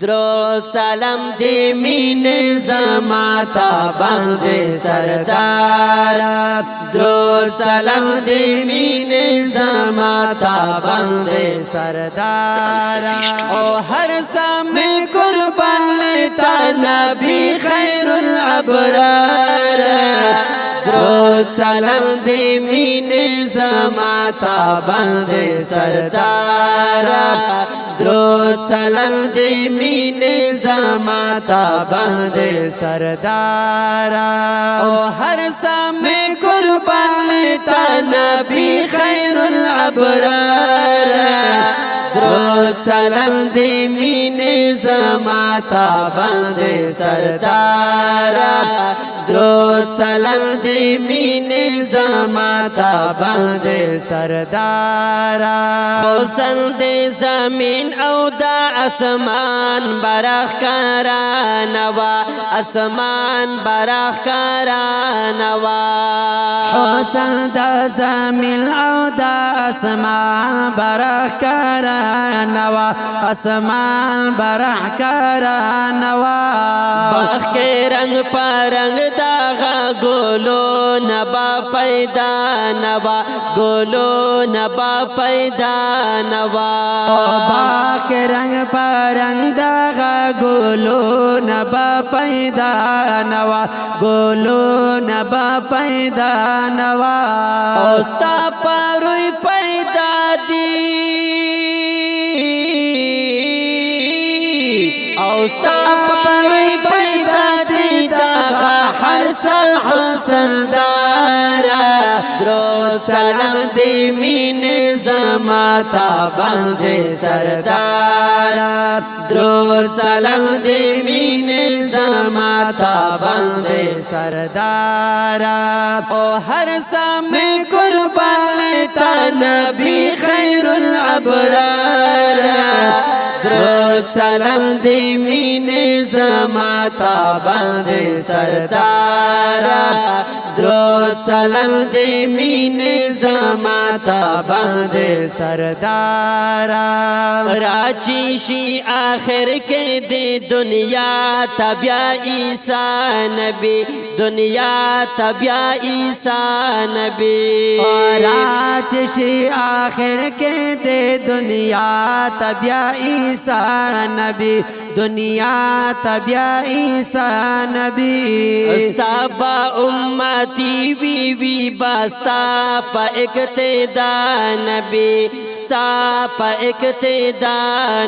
درود سلام دی مین زماتا بند سردار درود سلام دی مین زماتا بند سردار او هر سام قربان تا نبی خیر الابرار درود سلام دی مین زماتا بند سردار درود سلام دی مین زماتا بند سردارا او هر سام قربان تا نبی خیر الابرار درود سلام دی مین زماتا بند سردارا درود سلام دی مین زماتا بند سردارا حسن دی زمین او دا اسمان برخ کرانوا اسمان برخ کرانوا حسن دا زمین او دا اسمان برخ کرانوا اسمان برخ کرانوا بخ کے رنگ پرنگ داغا گولو نبا پیدا نوا گولو نبا پیدا نوا باغ کے رنگ پرنگ داغا گولو نبا پیدا نوا گولو نبا پیدا نوا اوستا پروی پیدا دی اوستا پروی پیدا دی داغا ہر سال حسن دارا درود سلام دی مین زماتا بند سردارا درود سلام دی مین زماتا بند سردارا او ہر سام قربان تا نبی خیر الابرار درود سلام دی مین زماتا بند سردارا درود سلام دی مین زماتا بند سردارا راچی شی آخر کے دے دنیا تبیا عیسیٰ نبی دنیا تبیا عیسیٰ نبی راچی شی آخر کے دے دنیا تبیا عیسیٰ نبی دنیا تبیا عیسیٰ نبی استابا امتی بی بی باستا پا اقتدا نبی ستا پا اقتدا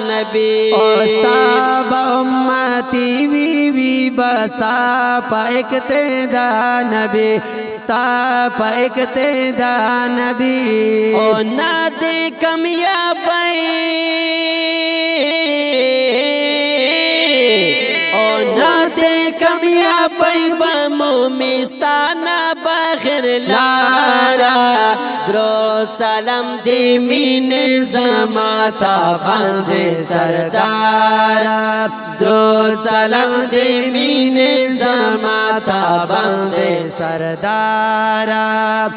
نبی استابا امتی بی بی باستا پا اقتدا نبی ستا پا اقتدا نبی او نا دے کمیابی دے کمیابی بمومستانا بخیر لارا درود سلام دی مین زماتا بند سردارا درود سلام دی مین زماتا بند سردارا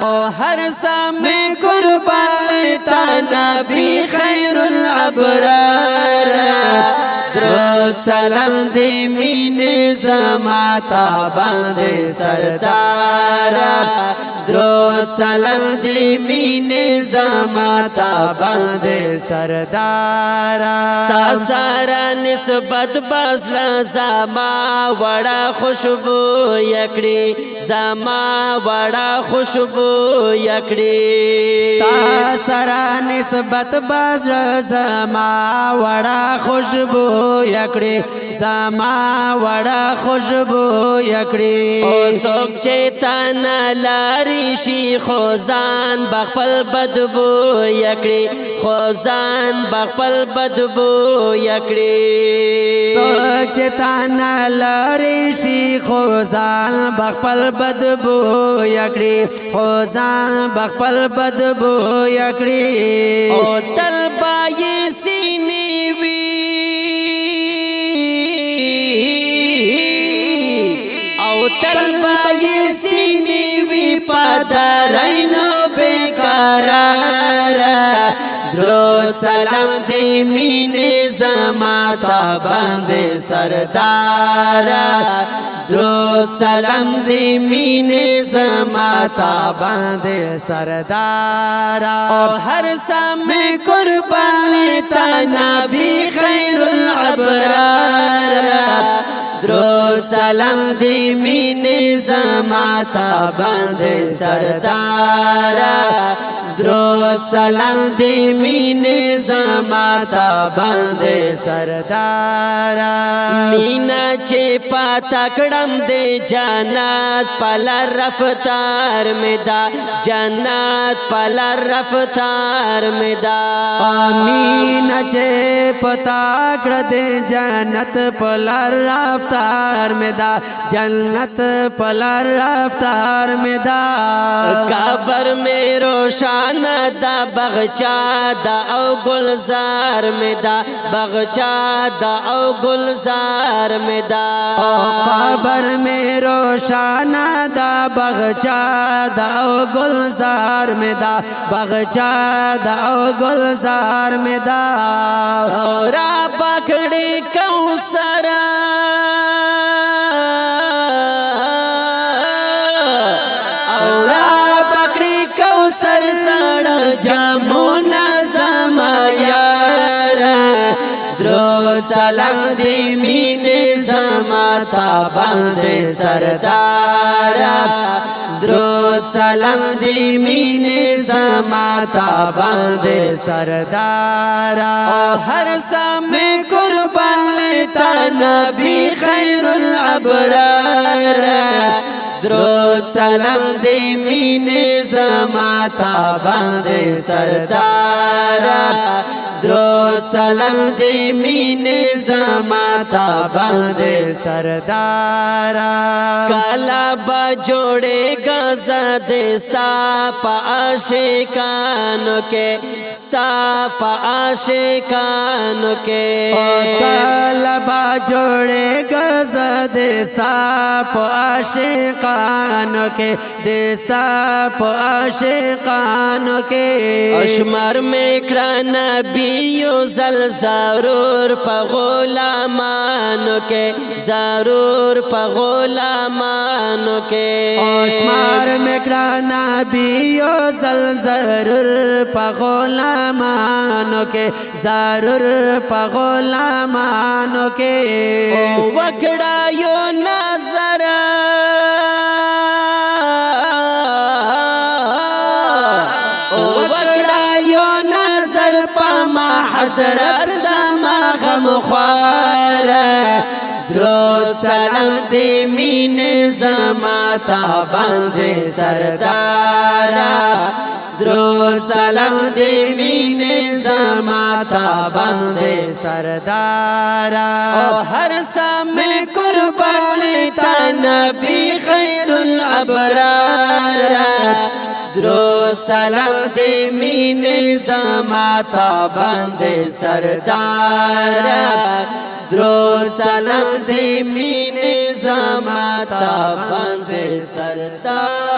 او ہر سام قربان تا نبی خیر الابرار درود سلام دی مین زماتا بند سردارا درود سلام دی مین زماتا بند سردارا ستا سارا نسبت بسلا زما وڑا خوشبو یکڑی زما وڑا خوشبو یکڑی ستا سارا نسبت بسلا زما وڑا خوشبو یکڑی زما وڑا خوشبو یکڑی او سوک چیتان لاری شی خوزان بخپل بدبو یکڑی خوزان بخپل بدبو یکڑی سوک چیتان لاری شی خوزان بخپل بدبو یکڑی خوزان بخپل بدبو یکڑی او تلبائی سینی وی او تلبائی سینی وی پادرینو بیقرار درود سلام دی مینه زما تا باندې سردارا درود سلام دی مینه زما تا باندې سردارا او هر سم قربان تا نبی خیر الابرار درود سلام دی مینه زما تا باندې سردارا درود سلام دی مینه زما تا باندې سردارا مینا چې پاتا کړم دی جنت پلار رفتار مدا جنت پلار رفتار مدا امین چې پتا کړ دې جنت پلار رفتار میں دا جنت پلار رفتار میں دا قبر میں روشان دا بغچا دا او گلزار میں دا بغچا دا او گلزار میں دا قبر میں روشان دا بغچا دا او گلزار میں دا بغچا دا او گلزار میں دا اور پکڑی کوثر سر سڑ جمونا زما یار درود سلام دی مینه زما تا باندې سردارا درود سلام دی مینه زما تا باندې سردارا هر سم قربان تا نبی خیر الابرار درود سلام دی مینه زما تا باندې سردارا درود سلام دی مینه زما تا باندې سردارا کالا با جوڑے گزا دستا پا عاشقانو کے ستا پا عاشقانو کے کالا با جوڑے گزا دستا پا عاشقانو کے دستا پا عاشقانو کے اشمر میں کرانا بیو زل ضرور پا غلامانو کے ضرور پا غلامانو کے اشمار میں کرانا بیو زل ضرور پا غلامانو کے ضرور پا غلامانو کے وکڑا یو نظر وکڑا یو نظر پا ما حضرت زما غم خوار درود سلام دی مینه زما تا باندې سردارا درود سلام دی مینه زما تا باندې سردارا او هر سم قربان تا نبی خیر الابرار درود سلام دی مینه زما تا باندې سردارا درود سلام دی مینه زما تا باندې سردار